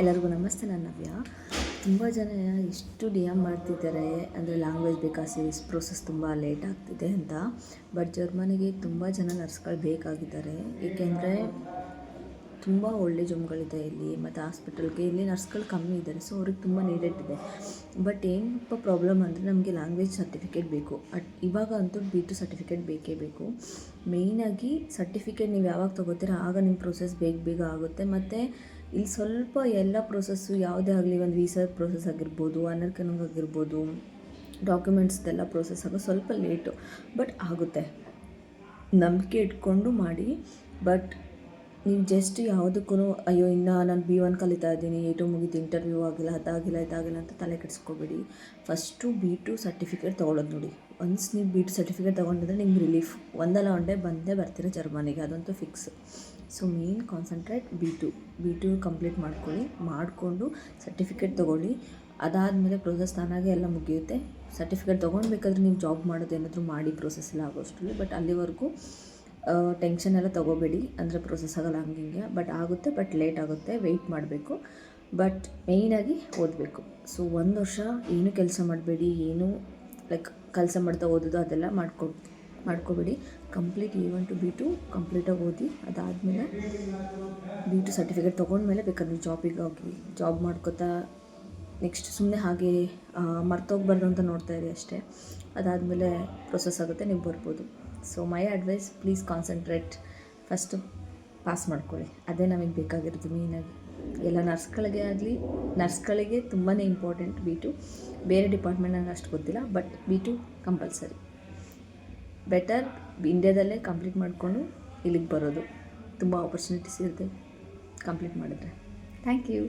ಎಲ್ಲರಿಗೂ ನಮಸ್ತೆ. ನಾನು ನವ್ಯ. ತುಂಬ ಜನ ಎಷ್ಟು ಡಿ ಎಮ್ ಮಾಡ್ತಿದ್ದಾರೆ ಅಂದರೆ ಲ್ಯಾಂಗ್ವೇಜ್ ಬೇಕಾ ಸೀರೀಸ್ ಪ್ರೋಸೆಸ್ ತುಂಬ ಲೇಟ್ ಆಗ್ತಿದೆ ಅಂತ. ಬಟ್ ಜರ್ಮನಿಗೆ ತುಂಬ ಜನ ನರ್ಸ್ಗಳು ಬೇಕಾಗಿದ್ದಾರೆ, ಏಕೆಂದರೆ ತುಂಬ ಒಳ್ಳೆ ಜಮ್ಗಳಿದೆ ಇಲ್ಲಿ, ಮತ್ತು ಹಾಸ್ಪಿಟಲ್ಗೆ ಇಲ್ಲಿ ನರ್ಸ್ಗಳು ಕಮ್ಮಿ ಇದ್ದಾರೆ. ಸೊ ಅವ್ರಿಗೆ ತುಂಬ ನೀಡೆಡ್ ಇದೆ. ಬಟ್ ಏನಪ್ಪ ಪ್ರಾಬ್ಲಮ್ ಅಂದರೆ ನಮಗೆ ಲ್ಯಾಂಗ್ವೇಜ್ ಸರ್ಟಿಫಿಕೇಟ್ ಬೇಕು. ಇವಾಗ ಅಂತೂ B2 ಸರ್ಟಿಫಿಕೇಟ್ ಬೇಕೇ ಬೇಕು. ಮೇಯ್ನಾಗಿ ಸರ್ಟಿಫಿಕೇಟ್ ನೀವು ಯಾವಾಗ ತೊಗೋತೀರ ಆಗ ನಿಮ್ಮ ಪ್ರೋಸೆಸ್ ಬೇಗ ಆಗುತ್ತೆ. ಮತ್ತು ಇಲ್ಲಿ ಸ್ವಲ್ಪ ಎಲ್ಲ ಪ್ರೋಸೆಸ್ಸು ಯಾವುದೇ ಆಗಲಿ, ಒಂದು ವೀಸಾ ಪ್ರೋಸೆಸ್ ಆಗಿರ್ಬೋದು, ಅನರ್ಕನಿಂಗ್ ಆಗಿರ್ಬೋದು, ಡಾಕ್ಯುಮೆಂಟ್ಸ್ದೆಲ್ಲ ಪ್ರೋಸೆಸ್ ಆಗೋ ಸ್ವಲ್ಪ ಲೇಟು, ಬಟ್ ಆಗುತ್ತೆ. ನಂಬಿಕೆ ಇಟ್ಕೊಂಡು ಮಾಡಿ. ಬಟ್ ನೀವು ಜಸ್ಟ್ ಯಾವುದಕ್ಕೂ ಅಯ್ಯೋ ಇನ್ನು ನಾನು B1 ಕಲಿತಾ ಇದ್ದೀನಿ, A2 ಮುಗಿದು ಇಂಟರ್ವ್ಯೂ ಆಗಿಲ್ಲ, ಇದಾಗಿಲ್ಲ ಅಂತ ತಲೆ ಕೆಡಿಸ್ಕೋಬೇಡಿ. ಫಸ್ಟು B2 ಸರ್ಟಿಫಿಕೇಟ್ ತೊಗೊಳೋದು ನೋಡಿ. ಒನ್ಸ್ ನೀವು B2 ಸರ್ಟಿಫಿಕೇಟ್ ತೊಗೊಂಡಿದ್ರೆ ನಿಮ್ಗೆ ರಿಲೀಫ್ ಒಂದಲ್ಲ ಒಂದೇ ಬಂದೇ ಬರ್ತೀರ ಜರ್ಮನಿಗೆ, ಅದಂತೂ fix. So main concentrate B2 complete ಮಾಡಿಕೊಂಡು ಸರ್ಟಿಫಿಕೇಟ್ ತೊಗೊಳ್ಳಿ. ಅದಾದಮೇಲೆ ಪ್ರೋಸೆಸ್ ತಾನಾಗೆ ಎಲ್ಲ ಮುಗಿಯುತ್ತೆ. ಸರ್ಟಿಫಿಕೇಟ್ ತೊಗೊಳ್ಬೇಕಾದ್ರೆ ನೀವು ಜಾಬ್ ಮಾಡೋದು ಏನಾದರೂ ಮಾಡಿ ಪ್ರೋಸೆಸ್ ಎಲ್ಲ ಆಗೋಷ್ಟರಲ್ಲಿ. ಬಟ್ ಅಲ್ಲಿವರೆಗೂ ಟೆನ್ಷನ್ ಎಲ್ಲ ತೊಗೋಬೇಡಿ, ಅಂದರೆ ಪ್ರೋಸೆಸ್ ಆಗೋಲ್ಲ ಹಂಗೆ. ಬಟ್ ಆಗುತ್ತೆ, ಬಟ್ ಲೇಟ್ ಆಗುತ್ತೆ, ವೆಯ್ಟ್ ಮಾಡಬೇಕು. ಬಟ್ ಮೇಯ್ನಾಗಿ ಓದಬೇಕು. ಸೊ 1 ವರ್ಷ ಏನು ಕೆಲಸ ಮಾಡಬೇಡಿ, ಏನು ಲೈಕ್ ಕೆಲಸ ಮಾಡ್ತಾ ಓದೋದು ಅದೆಲ್ಲ ಮಾಡ್ಕೋಬೇಡಿ. ಕಂಪ್ಲೀಟ್ A1 to B2 ಕಂಪ್ಲೀಟಾಗಿ ಓದಿ. ಅದಾದಮೇಲೆ B2 ಸರ್ಟಿಫಿಕೇಟ್ ತೊಗೊಂಡ್ಮೇಲೆ ಬೇಕಾದ್ರೆ ಜಾಬಿಗೆ ಹೋಗಿ ಜಾಬ್ ಮಾಡ್ಕೋತಾ ನೆಕ್ಸ್ಟ್ ಸುಮ್ಮನೆ ಹಾಗೆ ಮರ್ತೋಗ್ಬಾರ್ದು ಅಂತ ನೋಡ್ತಾ ಇರಿ ಅಷ್ಟೇ. ಅದಾದಮೇಲೆ ಪ್ರೊಸೆಸ್ ಆಗುತ್ತೆ, ನೀವು ಬರ್ಬೋದು. So my advice, please concentrate, first pass ಮಾಡ್ಕೊಳ್ಳಿ. ಅದೇ ನಮಗೆ ಬೇಕಾಗಿರೋದು ಮೇಯ್ನಾಗಿ. ಎಲ್ಲ ನರ್ಸ್ಗಳಿಗೆ ತುಂಬಾ ಇಂಪಾರ್ಟೆಂಟ್ B2. ಬೇರೆ ಡಿಪಾರ್ಟ್ಮೆಂಟ್ ನನಗೆ ಅಷ್ಟು ಗೊತ್ತಿಲ್ಲ, ಬಟ್ B2 ಕಂಪಲ್ಸರಿ. ಬೆಟರ್ ಇಂಡಿಯಾದಲ್ಲೇ ಕಂಪ್ಲೀಟ್ ಮಾಡಿಕೊಂಡು ಇಲ್ಲಿಗೆ ಬರೋದು. ತುಂಬ ಆಪರ್ಚುನಿಟೀಸ್ ಇರುತ್ತೆ ಕಂಪ್ಲೀಟ್ ಮಾಡಿದ್ರೆ. Thank you.